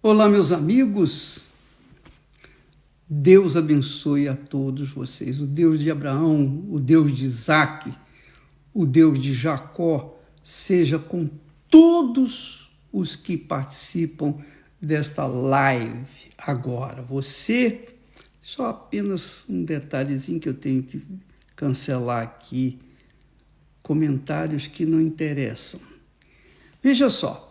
Olá, meus amigos. Deus abençoe a todos vocês. O Deus de Abraão, o Deus de Isaac, o Deus de Jacó, seja com todos os que participam desta live agora. Você, só apenas um detalhezinho que eu tenho que cancelar aqui, comentários que não interessam. Veja só.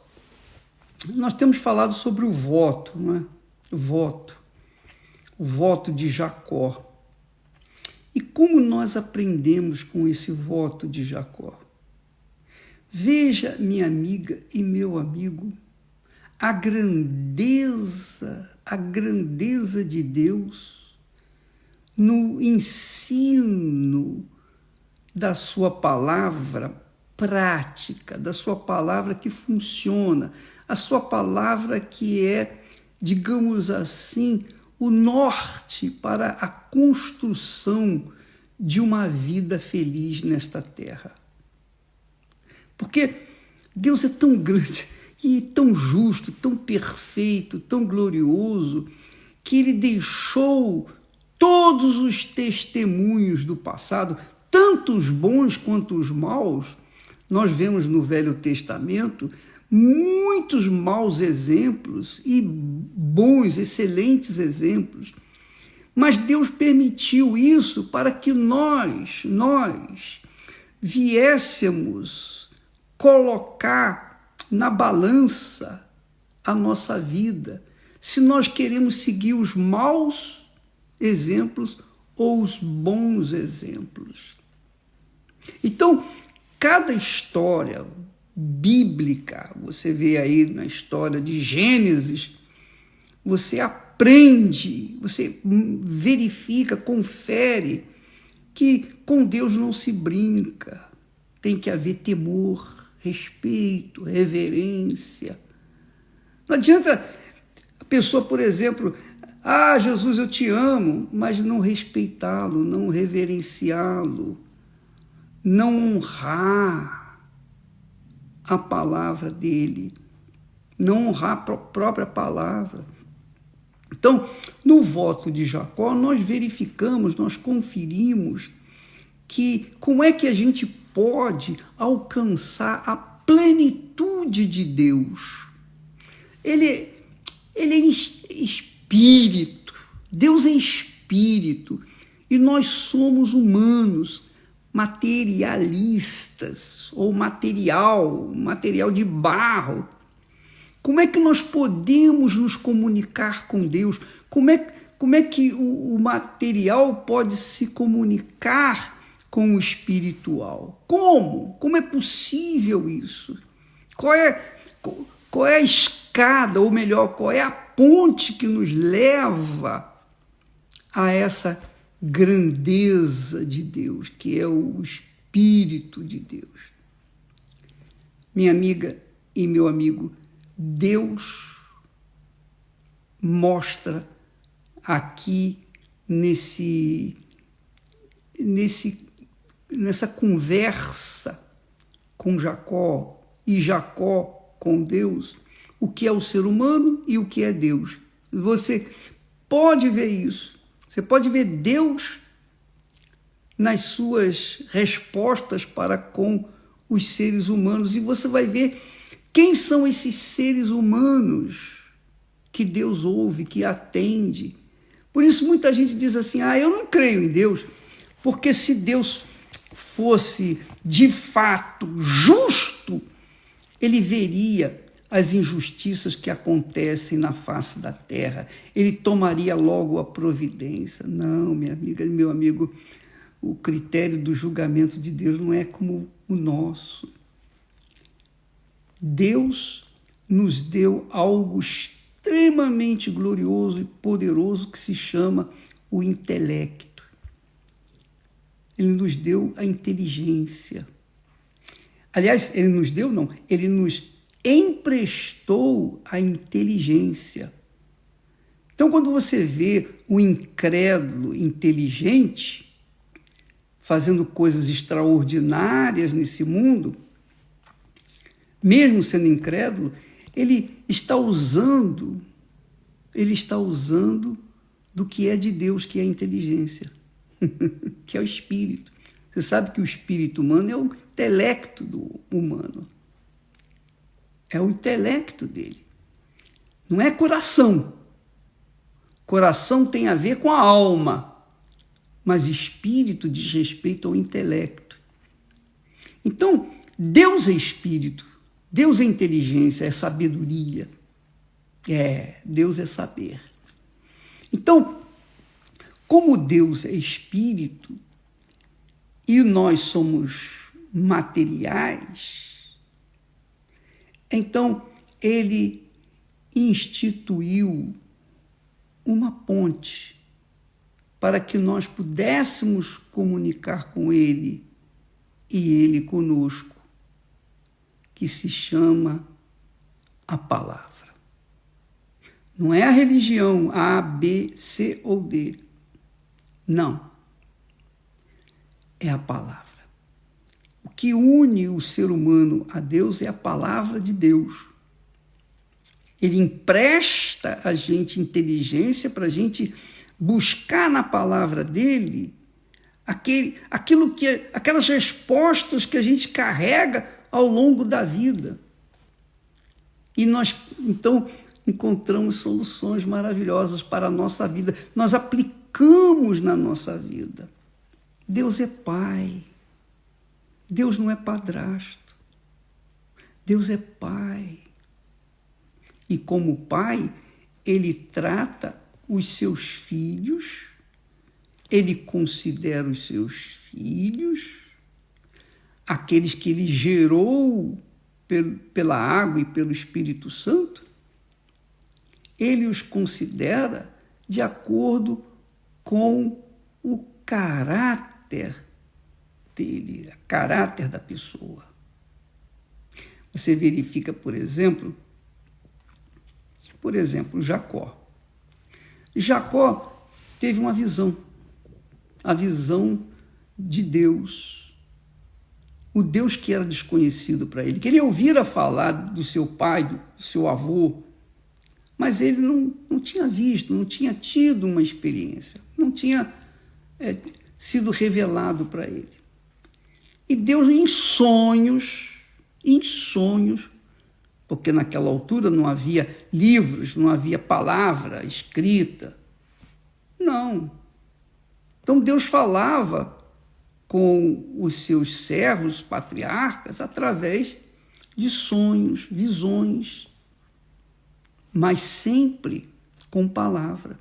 Nós temos falado sobre o voto, não é? O voto de Jacó. E como nós aprendemos com esse voto de Jacó? Veja, minha amiga e meu amigo, a grandeza de Deus no ensino da sua palavra prática, da sua palavra que funciona, a sua palavra que é, digamos assim, o norte para a construção de uma vida feliz nesta terra. Porque Deus é tão grande e tão justo, tão perfeito, tão glorioso, que Ele deixou todos os testemunhos do passado, tanto os bons quanto os maus. Nós vemos no Velho Testamento muitos maus exemplos e bons, excelentes exemplos. Mas Deus permitiu isso para que nós viéssemos colocar na balança a nossa vida, se nós queremos seguir os maus exemplos ou os bons exemplos. Então, cada história bíblica, você vê aí na história de Gênesis, você aprende, você verifica, confere que com Deus não se brinca, tem que haver temor, respeito, reverência. Não adianta a pessoa, por exemplo, Jesus, eu te amo, mas não respeitá-lo, não reverenciá-lo, não honrar a palavra dele, não honrar a própria palavra. Então, no voto de Jacó, nós verificamos, nós conferimos que como é que a gente pode alcançar a plenitude de Deus. Ele é espírito, Deus é espírito, e nós somos humanos, materialistas, ou material de barro. Como é que nós podemos nos comunicar com Deus? Como é que o material pode se comunicar com o espiritual? Como? Como é possível isso? Qual é a escada, ou melhor, qual é a ponte que nos leva a essa grandeza de Deus, que é o Espírito de Deus? Minha amiga e meu amigo, Deus mostra aqui nessa conversa com Jacó e Jacó com Deus, o que é o ser humano e o que é Deus. Você pode ver isso. Você pode ver Deus nas suas respostas para com os seres humanos, e você vai ver quem são esses seres humanos que Deus ouve, que atende. Por isso muita gente diz assim, eu não creio em Deus, porque se Deus fosse de fato justo, ele veria as injustiças que acontecem na face da terra, ele tomaria logo a providência. Não, minha amiga e meu amigo, o critério do julgamento de Deus não é como o nosso. Deus nos deu algo extremamente glorioso e poderoso que se chama o intelecto. Ele nos deu a inteligência. Aliás, ele nos deu, não, ele nos emprestou a inteligência. Então, quando você vê um incrédulo inteligente fazendo coisas extraordinárias nesse mundo, mesmo sendo incrédulo, ele está usando ele está usando do que é de Deus, que é a inteligência, que é o espírito. Você sabe que o espírito humano é o intelecto do humano. É o intelecto dele. Não é coração. Coração tem a ver com a alma, mas espírito diz respeito ao intelecto. Então, Deus é espírito, Deus é inteligência, é sabedoria. Deus é saber. Então, como Deus é espírito e nós somos materiais, então ele instituiu uma ponte para que nós pudéssemos comunicar com ele e ele conosco, que se chama a palavra. Não é a religião A, B, C ou D. Não. É a palavra. O que une o ser humano a Deus é a palavra de Deus. Ele empresta a gente inteligência para a gente buscar na palavra dele aquelas respostas que a gente carrega ao longo da vida. E nós, então, encontramos soluções maravilhosas para a nossa vida. Nós aplicamos na nossa vida. Deus é pai. Deus não é padrasto. Deus é pai. E como pai, ele trata os seus filhos, ele considera os seus filhos, aqueles que ele gerou pela água e pelo Espírito Santo, ele os considera de acordo com o caráter dele, o caráter da pessoa. Você verifica, por exemplo, Jacó. Jacó teve uma visão, a visão de Deus, o Deus que era desconhecido para ele, que ele ouvira falar do seu pai, do seu avô, mas ele não tinha visto, não tinha tido uma experiência, não tinha sido revelado para ele. E Deus, em sonhos, porque naquela altura não havia livros, não havia palavra escrita. Não. Então Deus falava com os seus servos, patriarcas, através de sonhos, visões, mas sempre com palavra.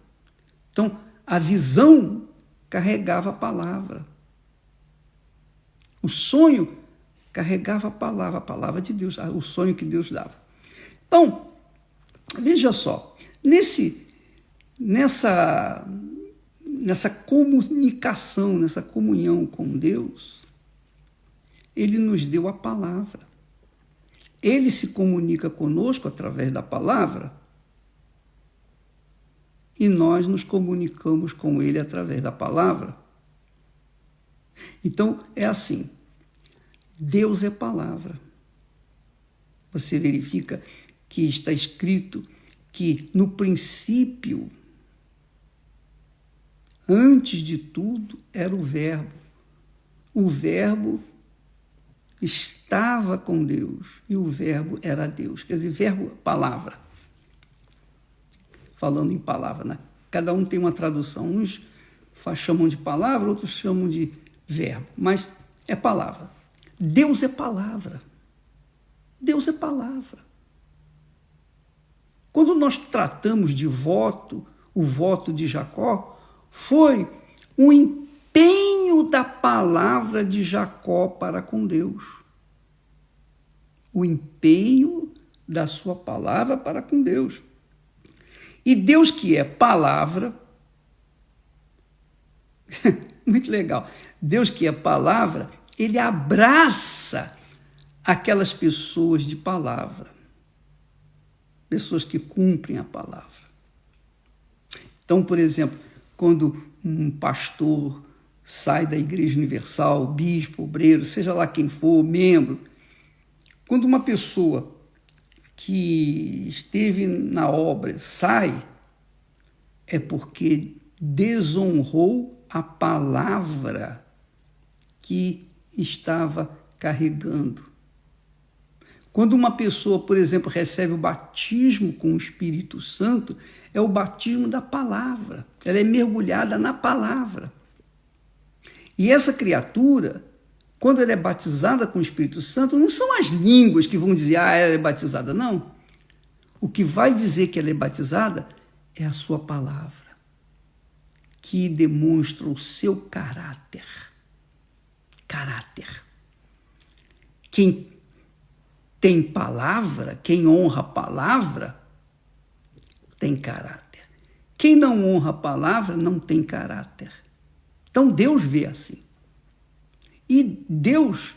Então, a visão carregava a palavra. O sonho carregava a palavra de Deus, o sonho que Deus dava. Então, veja só, nessa comunicação, nessa comunhão com Deus, ele nos deu a palavra. Ele se comunica conosco através da palavra e nós nos comunicamos com ele através da palavra. Então, é assim, Deus é palavra. Você verifica que está escrito que no princípio, antes de tudo, era o Verbo. O Verbo estava com Deus e o Verbo era Deus. Quer dizer, verbo, palavra. Falando em palavra, né? Cada um tem uma tradução. Uns chamam de palavra, outros chamam de verbo, mas é palavra. Deus é palavra. Deus é palavra. Quando nós tratamos de voto, o voto de Jacó foi um empenho da palavra de Jacó para com Deus. O empenho da sua palavra para com Deus. E Deus, que é palavra, muito legal, Deus que é palavra, ele abraça aquelas pessoas de palavra, pessoas que cumprem a palavra. Então, por exemplo, quando um pastor sai da Igreja Universal, bispo, obreiro, seja lá quem for, membro, quando uma pessoa que esteve na obra sai, é porque desonrou a palavra que estava carregando. Quando uma pessoa, por exemplo, recebe o batismo com o Espírito Santo, é o batismo da palavra. Ela é mergulhada na palavra. E essa criatura, quando ela é batizada com o Espírito Santo, não são as línguas que vão dizer, ela é batizada, não. O que vai dizer que ela é batizada é a sua palavra, que demonstra o seu caráter. Caráter. Quem tem palavra, quem honra a palavra, tem caráter. Quem não honra a palavra, não tem caráter. Então Deus vê assim. E Deus,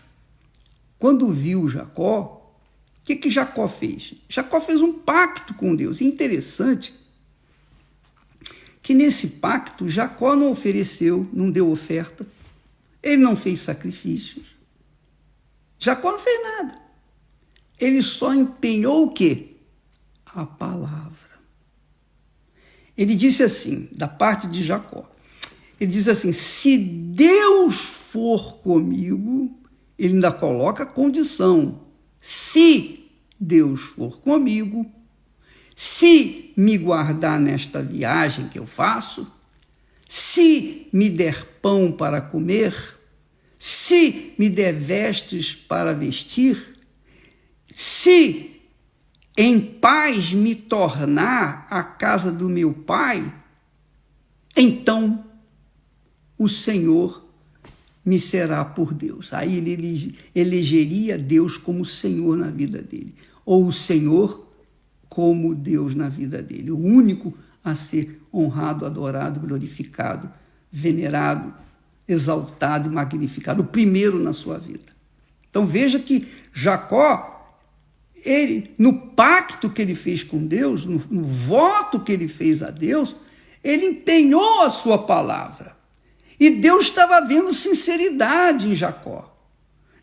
quando viu Jacó, o que Jacó fez? Jacó fez um pacto com Deus. E interessante que nesse pacto Jacó não ofereceu, não deu oferta, ele não fez sacrifícios. Jacó não fez nada. Ele só empenhou o quê? A palavra. Ele disse assim, da parte de Jacó, ele diz assim, se Deus for comigo, ele ainda coloca a condição, se Deus for comigo, se me guardar nesta viagem que eu faço, se me der pão para comer, se me der vestes para vestir, se em paz me tornar a casa do meu pai, então o Senhor me será por Deus. Aí ele elegeria Deus como Senhor na vida dele, ou o Senhor como Deus na vida dele, o único a ser honrado, adorado, glorificado, venerado, exaltado e magnificado, o primeiro na sua vida. Então veja que Jacó, ele, no pacto que ele fez com Deus, no voto que ele fez a Deus, ele empenhou a sua palavra. E Deus estava vendo sinceridade em Jacó.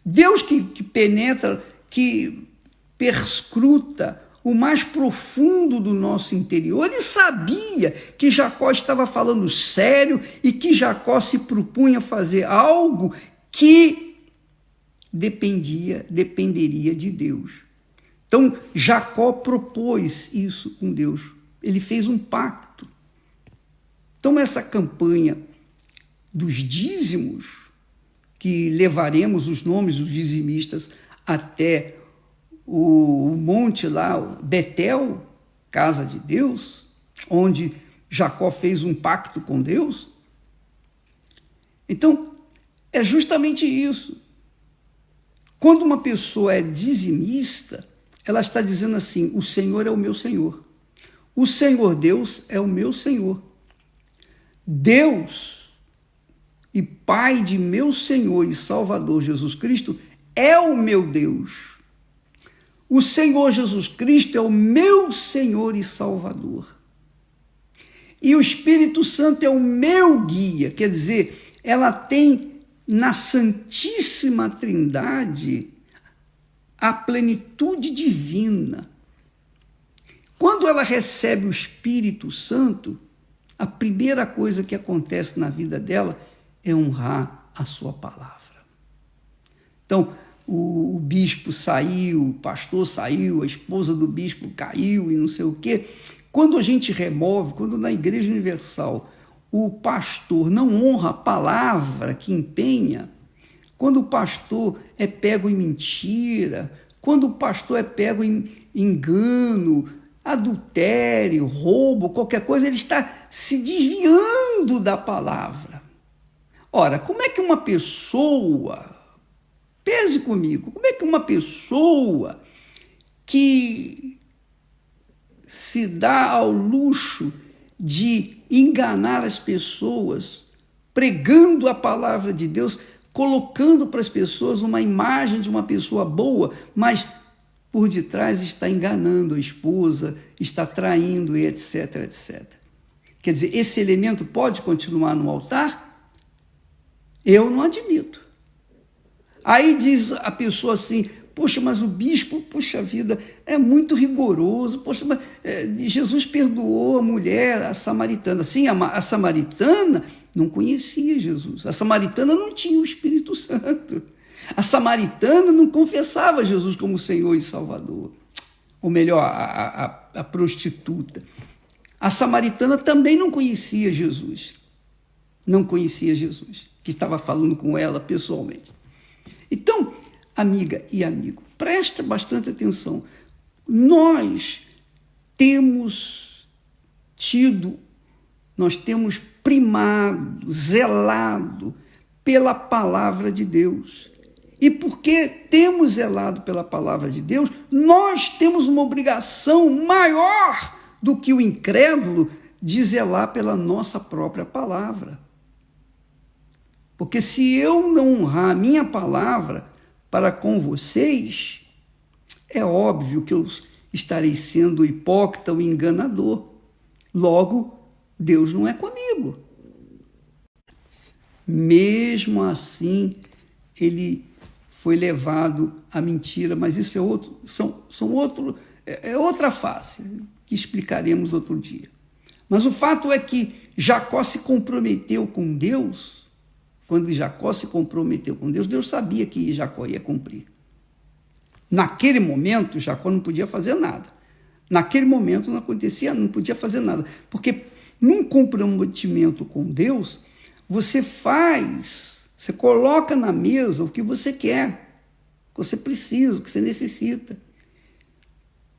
Deus que penetra, que perscruta o mais profundo do nosso interior, ele sabia que Jacó estava falando sério e que Jacó se propunha fazer algo que dependeria de Deus. Então, Jacó propôs isso com Deus. Ele fez um pacto. Então, essa campanha dos dízimos, que levaremos os nomes dos dizimistas até o monte lá, Betel, casa de Deus, onde Jacó fez um pacto com Deus. Então, é justamente isso. Quando uma pessoa é dizimista, ela está dizendo assim, o Senhor é o meu Senhor. O Senhor Deus é o meu Senhor. Deus e Pai de meu Senhor e Salvador Jesus Cristo é o meu Deus. O Senhor Jesus Cristo é o meu Senhor e Salvador. E o Espírito Santo é o meu guia. Quer dizer, ela tem na Santíssima Trindade a plenitude divina. Quando ela recebe o Espírito Santo, a primeira coisa que acontece na vida dela é honrar a sua palavra. Então, o bispo saiu, o pastor saiu, a esposa do bispo caiu e não sei o quê. Quando a gente remove, quando na Igreja Universal o pastor não honra a palavra que empenha, quando o pastor é pego em mentira, quando o pastor é pego em engano, adultério, roubo, qualquer coisa, ele está se desviando da palavra. Ora, como é que uma pessoa, pese comigo, como é que uma pessoa que se dá ao luxo de enganar as pessoas, pregando a palavra de Deus, colocando para as pessoas uma imagem de uma pessoa boa, mas por detrás está enganando a esposa, está traindo e etc, etc. Quer dizer, esse elemento pode continuar no altar? Eu não admito. Aí diz a pessoa assim, Poxa, mas o bispo, poxa vida, é muito rigoroso. Poxa, mas Jesus perdoou a mulher, a samaritana. Sim, a samaritana não conhecia Jesus. A samaritana não tinha o Espírito Santo. A samaritana não confessava Jesus como Senhor e Salvador. Ou melhor, a prostituta. A samaritana também não conhecia Jesus. Não conhecia Jesus, que estava falando com ela pessoalmente. Então, amiga e amigo, presta bastante atenção. Nós temos primado, zelado pela palavra de Deus. E porque temos zelado pela palavra de Deus, nós temos uma obrigação maior do que o incrédulo de zelar pela nossa própria palavra. Porque se eu não honrar a minha palavra para com vocês, é óbvio que eu estarei sendo hipócrita ou enganador. Logo, Deus não é comigo. Mesmo assim, ele foi levado à mentira, mas isso é outra face, que explicaremos outro dia. Mas o fato é que Jacó se comprometeu com Deus. Quando Jacó se comprometeu com Deus, Deus sabia que Jacó ia cumprir. Naquele momento, Jacó não podia fazer nada. Naquele momento não podia fazer nada. Porque num comprometimento com Deus, você coloca na mesa o que você quer, o que você precisa, o que você necessita.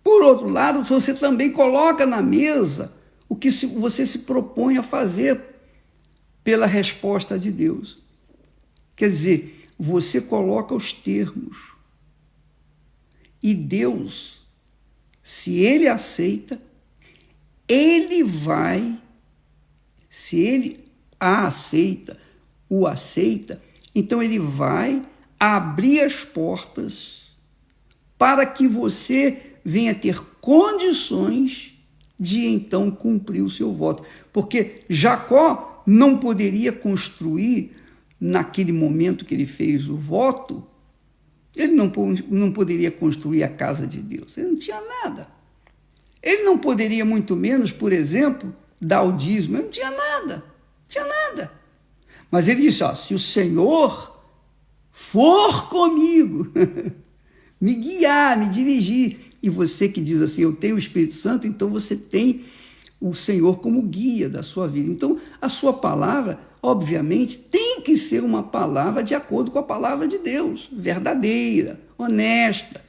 Por outro lado, você também coloca na mesa o que você se propõe a fazer pela resposta de Deus. Quer dizer, você coloca os termos. E Deus, se ele aceita, se ele o aceita, então ele vai abrir as portas para que você venha ter condições de então cumprir o seu voto. Porque Jacó não poderia construir, naquele momento que ele fez o voto, ele não poderia construir a casa de Deus. Ele não tinha nada. Ele não poderia, muito menos, por exemplo, dar o dízimo. Ele não tinha nada. Não tinha nada. Mas ele disse, se o Senhor for comigo, me guiar, me dirigir, e você que diz assim, eu tenho o Espírito Santo, então você tem o Senhor como guia da sua vida. Então, a sua palavra, obviamente, tem que ser uma palavra de acordo com a palavra de Deus, verdadeira, honesta.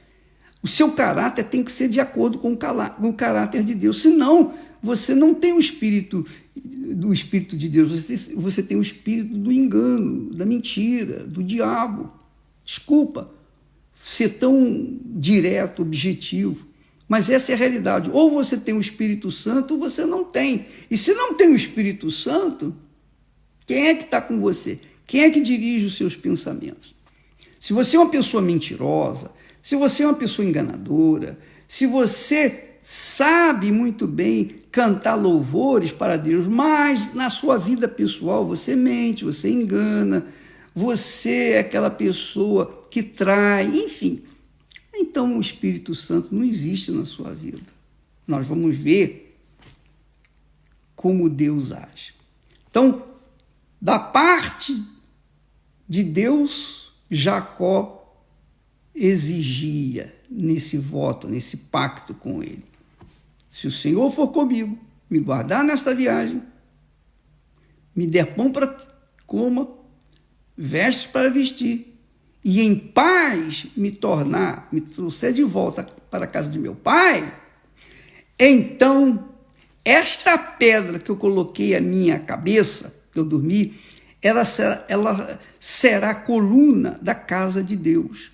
O seu caráter tem que ser de acordo com o caráter de Deus. Senão, você não tem o Espírito de Deus, você tem o espírito do engano, da mentira, do diabo. Desculpa ser tão direto, objetivo, mas essa é a realidade. Ou você tem o Espírito Santo ou você não tem. E se não tem o Espírito Santo, quem é que está com você? Quem é que dirige os seus pensamentos? Se você é uma pessoa mentirosa, se você é uma pessoa enganadora, se você sabe muito bem cantar louvores para Deus, mas na sua vida pessoal você mente, você engana, você é aquela pessoa que trai, enfim. Então o Espírito Santo não existe na sua vida. Nós vamos ver como Deus age. Então, da parte de Deus, Jacó exigia nesse voto, nesse pacto com ele. Se o Senhor for comigo, me guardar nesta viagem, me der pão para coma, vestes para vestir, e em paz me trouxer de volta para a casa de meu pai, então esta pedra que eu coloquei à minha cabeça, que eu dormi, ela será a coluna da casa de Deus.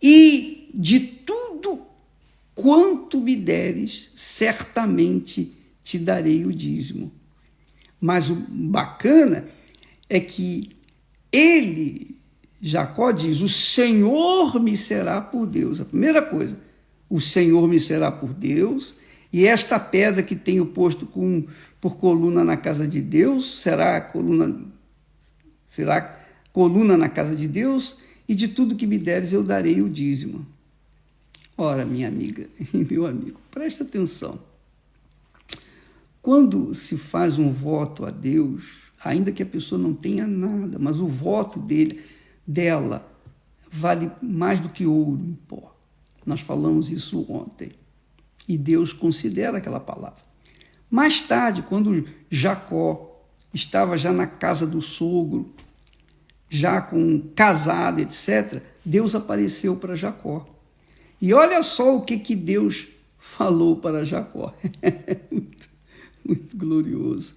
E de tudo quanto me deres, certamente te darei o dízimo. Mas o bacana é que Jacó diz, o Senhor me será por Deus. A primeira coisa, o Senhor me será por Deus, e esta pedra que tenho posto por coluna na casa de Deus, será coluna na casa de Deus, e de tudo que me deres eu darei o dízimo. Ora, minha amiga e meu amigo, presta atenção. Quando se faz um voto a Deus, ainda que a pessoa não tenha nada, mas o voto dela vale mais do que ouro em pó. Nós falamos isso ontem. E Deus considera aquela palavra. Mais tarde, quando Jacó estava já na casa do sogro, já casado, etc., Deus apareceu para Jacó. E olha só o que Deus falou para Jacó. Muito glorioso.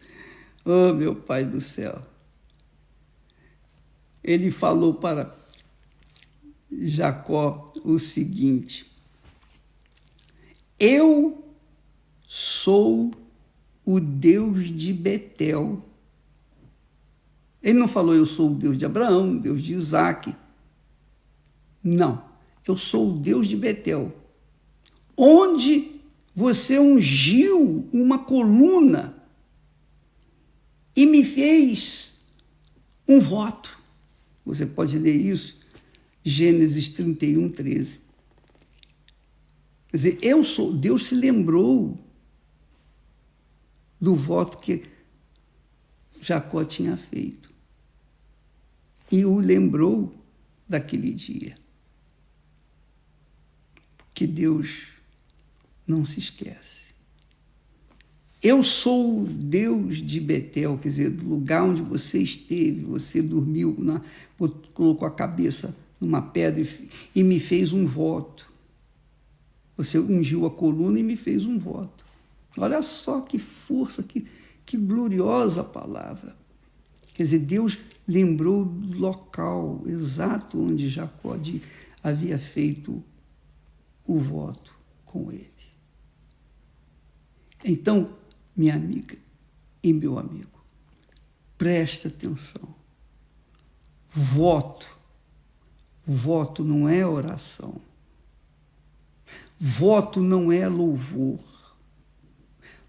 Oh, meu Pai do céu. Ele falou para Jacó o seguinte: eu sou o Deus de Betel. Ele não falou eu sou o Deus de Abraão, Deus de Isaac. Não, eu sou o Deus de Betel, onde você ungiu uma coluna e me fez um voto. Você pode ler isso, Gênesis 31, 13. Quer dizer, Deus se lembrou do voto que Jacó tinha feito e o lembrou daquele dia. Porque Deus não se esquece. Eu sou o Deus de Betel, quer dizer, do lugar onde você esteve, você dormiu, colocou a cabeça numa pedra e me fez um voto. Você ungiu a coluna e me fez um voto. Olha só que força, que gloriosa palavra. Quer dizer, Deus lembrou do local exato onde Jacó havia feito o voto com ele. Então, minha amiga e meu amigo, preste atenção. Voto não é oração. Voto não é louvor.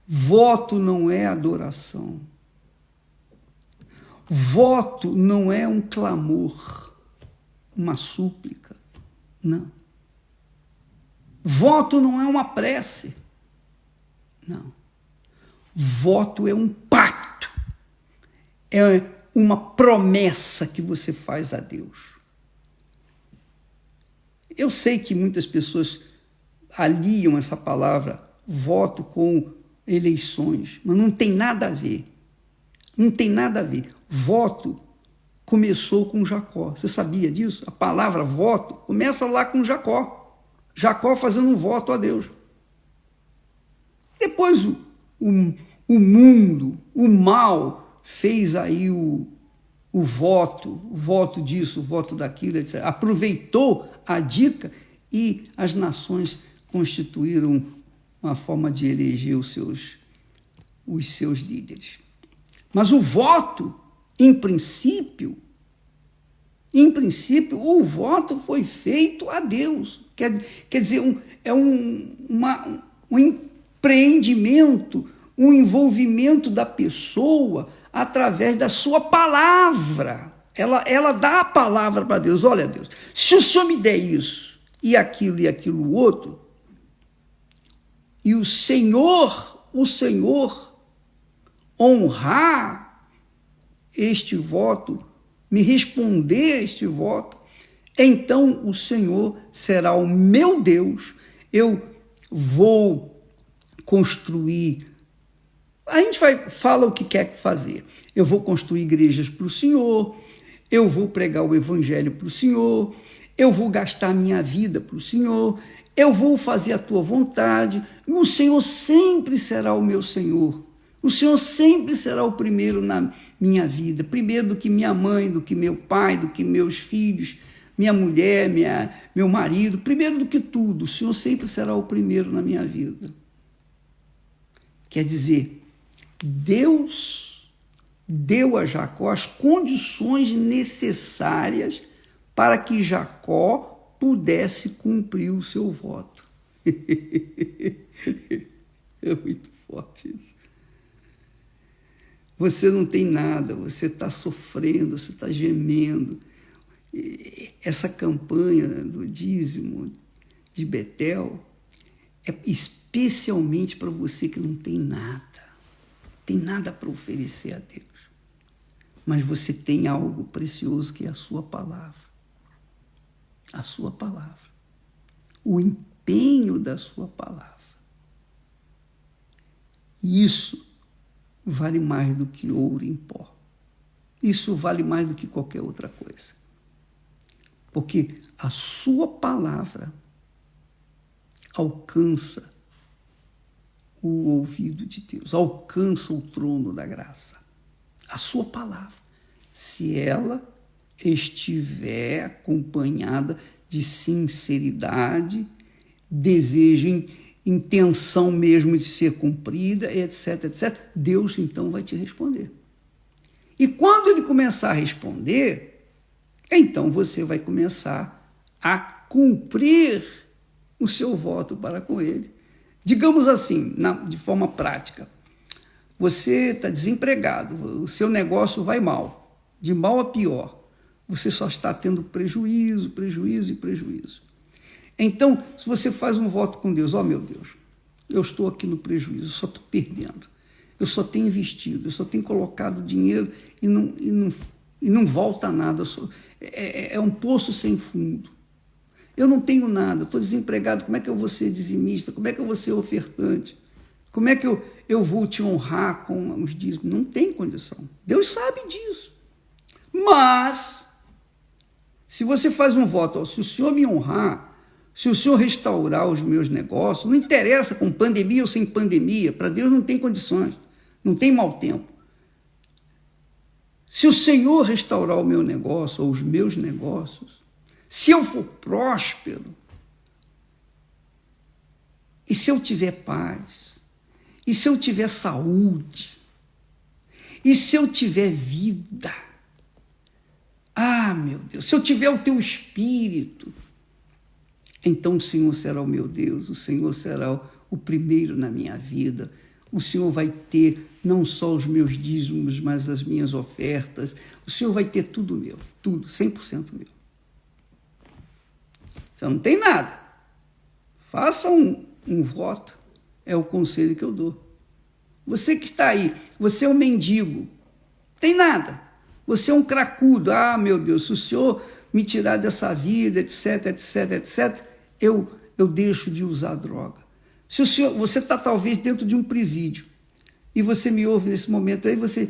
Voto não é adoração. Voto não é um clamor, uma súplica. Não. Voto não é uma prece. Não. Voto é um pacto. É uma promessa que você faz a Deus. Eu sei que muitas pessoas aliam essa palavra voto com eleições, mas não tem nada a ver. Não tem nada a ver. Voto começou com Jacó. Você sabia disso? A palavra voto começa lá com Jacó. Jacó fazendo um voto a Deus. Depois o mundo, o mal, fez aí o voto disso, o voto daquilo, etc. Aproveitou a dica e as nações constituíram uma forma de eleger os seus líderes. Mas o voto, em princípio, o voto foi feito a Deus. Quer dizer, um empreendimento, um envolvimento da pessoa através da sua palavra. Ela dá a palavra para Deus. Olha, Deus, se o Senhor me der isso e aquilo outro, e o Senhor honrar este voto, me responder este voto, então o Senhor será o meu Deus. Eu vou construir. A gente fala o que quer fazer. Eu vou construir igrejas para o Senhor, eu vou pregar o evangelho para o Senhor, eu vou gastar minha vida para o Senhor, eu vou fazer a tua vontade, e o Senhor sempre será o meu Senhor. O Senhor sempre será o primeiro na minha vida, primeiro do que minha mãe, do que meu pai, do que meus filhos, minha mulher, meu marido, primeiro do que tudo. O Senhor sempre será o primeiro na minha vida. Quer dizer, Deus deu a Jacó as condições necessárias para que Jacó pudesse cumprir o seu voto. É muito forte isso. Você não tem nada, você está sofrendo, você está gemendo. essa campanha do dízimo de Betel é especialmente para você que não tem nada para oferecer a Deus. Mas você tem algo precioso que é a sua palavra. A sua palavra. O empenho da sua palavra. Isso vale mais do que ouro em pó. Isso vale mais do que qualquer outra coisa. Porque a sua palavra alcança o ouvido de Deus, alcança o trono da graça. A sua palavra, se ela estiver acompanhada de sinceridade, desejo, intenção mesmo de ser cumprida, etc, etc, Deus então vai te responder. E quando ele começar a responder, então você vai começar a cumprir o seu voto para com ele. Digamos assim, de forma prática, você está desempregado, o seu negócio vai mal, de mal a pior. Você só está tendo prejuízo. Então, se você faz um voto com Deus, meu Deus, eu estou aqui no prejuízo, eu só estou perdendo. Eu só tenho investido, eu só tenho colocado dinheiro e não volta nada. É um poço sem fundo. Eu não tenho nada, estou desempregado, como é que eu vou ser dizimista? Como é que eu vou ser ofertante? Como é que eu vou te honrar com os dízimos? Não tem condição. Deus sabe disso. Mas, se você faz um voto, se o Senhor me honrar, se o Senhor restaurar os meus negócios, não interessa com pandemia ou sem pandemia, para Deus não tem condições, não tem mau tempo. Se o Senhor restaurar o meu negócio ou os meus negócios, se eu for próspero, e se eu tiver paz, e se eu tiver saúde, e se eu tiver vida, meu Deus, se eu tiver o teu espírito, então o Senhor será o meu Deus, o Senhor será o primeiro na minha vida, o Senhor vai ter não só os meus dízimos, mas as minhas ofertas, o Senhor vai ter tudo meu, tudo, 100% meu. Você não tem nada. Faça um voto. É o conselho que eu dou. Você que está aí, você é um mendigo. Tem nada. Você é um cracudo. Meu Deus, se o Senhor me tirar dessa vida, etc, etc, etc, eu deixo de usar droga. Se o Senhor, você está talvez dentro de um presídio e você me ouve nesse momento, aí você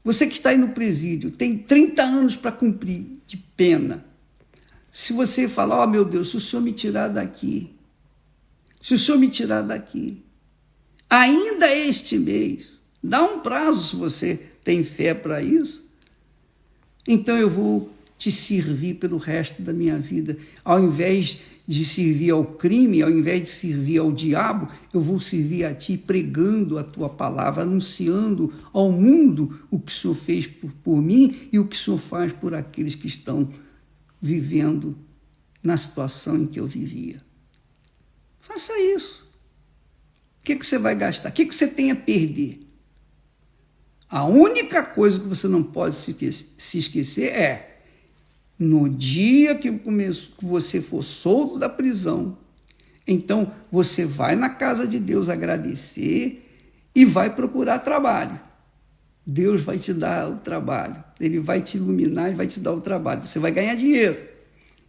que está aí no presídio, tem 30 anos para cumprir de pena. Se você falar, meu Deus, se o Senhor me tirar daqui, ainda este mês, dá um prazo se você tem fé para isso, então eu vou te servir pelo resto da minha vida. Ao invés de servir ao crime, ao invés de servir ao diabo, eu vou servir a ti pregando a tua palavra, anunciando ao mundo o que o Senhor fez por mim e o que o Senhor faz por aqueles que estão vivendo na situação em que eu vivia. Faça isso. O que você vai gastar? O que você tem a perder? A única coisa que você não pode se esquecer é, no dia que você for solto da prisão, então você vai na casa de Deus agradecer e vai procurar trabalho. Deus vai te dar o trabalho, Ele vai te iluminar e vai te dar o trabalho. Você vai ganhar dinheiro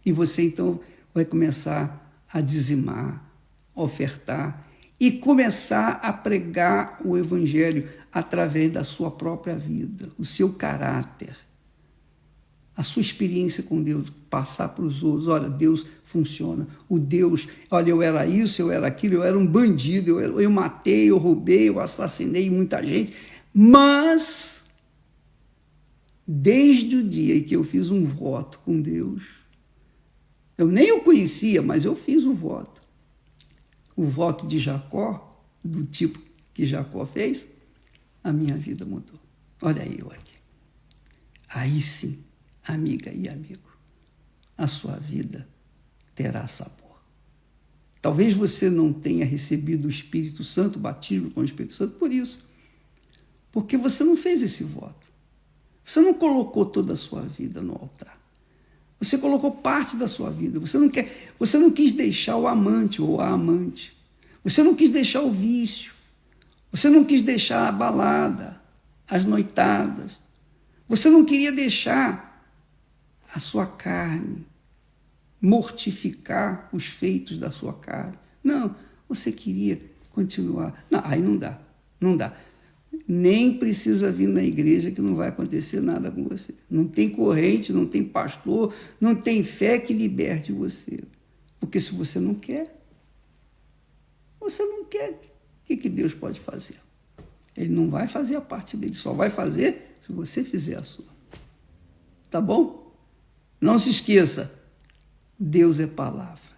e você então vai começar a dizimar, ofertar e começar a pregar o evangelho através da sua própria vida, o seu caráter, a sua experiência com Deus, passar para os outros. Olha, Deus funciona. O Deus, olha, eu era isso, eu era aquilo, eu era um bandido, eu matei, eu roubei, eu assassinei muita gente. Mas, desde o dia em que eu fiz um voto com Deus, eu nem o conhecia, mas eu fiz o voto. O voto de Jacó, do tipo que Jacó fez, a minha vida mudou. Olha eu aqui. Aí sim, amiga e amigo, a sua vida terá sabor. Talvez você não tenha recebido o Espírito Santo, o batismo com o Espírito Santo, por isso. Porque você não fez esse voto. Você não colocou toda a sua vida no altar. Você colocou parte da sua vida. Você não quis deixar o amante ou a amante. Você não quis deixar o vício. Você não quis deixar a balada, as noitadas. Você não queria deixar a sua carne, mortificar os feitos da sua carne. Não, você queria continuar. Não, aí não dá, não dá. Nem precisa vir na igreja que não vai acontecer nada com você. Não tem corrente, não tem pastor, não tem fé que liberte você. Porque se você não quer, o que Deus pode fazer? Ele não vai fazer a parte dele, só vai fazer se você fizer a sua. Tá bom? Não se esqueça, Deus é palavra.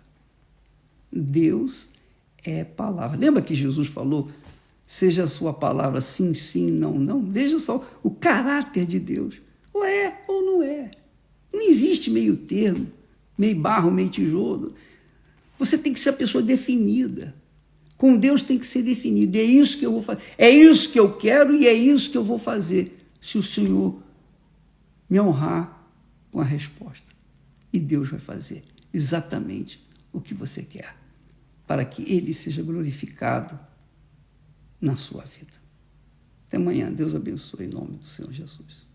Deus é palavra. Lembra que Jesus falou, seja a sua palavra sim, sim, não, não? Veja só o caráter de Deus. Ou é ou não é. Não existe meio termo, meio barro, meio tijolo. Você tem que ser a pessoa definida. Com Deus tem que ser definido. É isso que eu vou fazer. É isso que eu quero e é isso que eu vou fazer. Se o Senhor me honrar com a resposta. E Deus vai fazer exatamente o que você quer. Para que Ele seja glorificado na sua vida. Até amanhã. Deus abençoe em nome do Senhor Jesus.